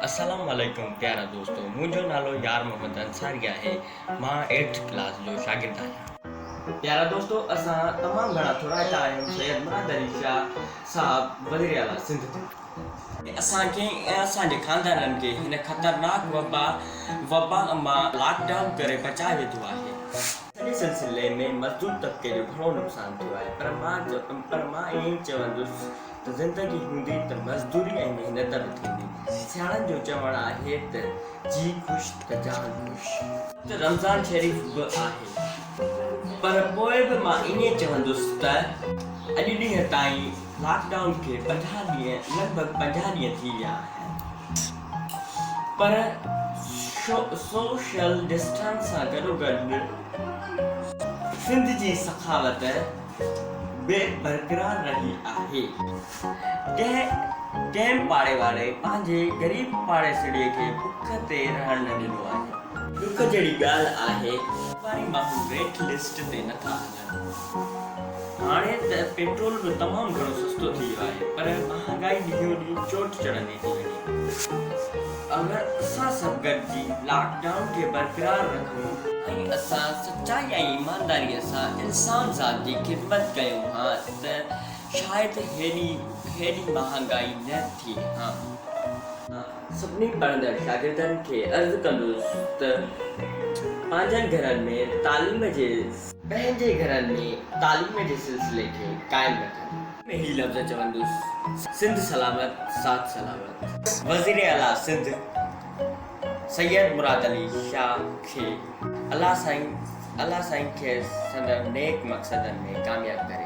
अस्सलाम वालेकुम प्यारा दोस्तों, मुंहिंजो नालो यार मोहम्मद अंसारिया है। मां 8th क्लास जो शागिर्द आहियां। प्यारा दोस्तों, असां तमामु घणा थोराइता आहियूं सैयद मुराद अली शाह साहब वज़ीर आला सिंध ते। असांखे असांजे खानदाननि खे हिन ख़तरनाक वबा मां लॉकडाउन करे बचाए वेठो आहे। सॼे सिलसिले में मज़दूर तबिके जो घणो नुक़सानु थियो आहे, पर मां ईअं चवंदुसि त ज़िंदगी हूंदी त मज़दूरी ऐं महिनत बि थींदी। सियाणनि जो चवणु आहे त जी ख़ुशि त जान ख़ुशि। त रमज़ान शरीफ़ बि आहे, पर पोइ बि मां ईअं चवंदुसि त अॼु ॾींहं ताईं लॉकडाउन खे लॻभॻि 50 ॾींहं थी विया आहिनि, पर सोशल डिस्टेंस सां गॾोगॾु सिंध जी सखावत बरक़रार रही आहे। कंहिं पाड़े वारे पंहिंजे ग़रीब पाड़ेसिड़ीअ खे बुख ते रहण न ॾिनो आहे। ॾुख जहिड़ी ॻाल्हि आहे, वारी माण्हू रेट लिस्ट ते नथा हलनि। हाणे त पेट्रोल बि तमामु घणो सस्तो थी वियो आहे, पर महांगाई ॾींहों ॾींहुं चोट चढ़ंदी थी वञे। अगरि असां सभु गॾिजी लॉकडाउन खे बरक़रार रखूं ऐं असां सचाई ऐं ईमानदारीअ सां इंसान ज़ात जी ख़िदमत कयूं हा त शायदि हेॾी महांगाई न थी हा। सभिनी पढ़ंदड़ शागिर्दनि खे अर्ज़ु कंदुसि त पंहिंजे घरनि में तालीम जे सिलसिले खे क़ाइमु रखनि। में ही लफ़्ज़ चवंदुसि, सिंध सलामत साथ सलामत। वज़ीर आला सिंध सैयद मुराद अली शाह खे अल्लाह साईं खे संदर नेक मक़सदनि में कामयाब करे।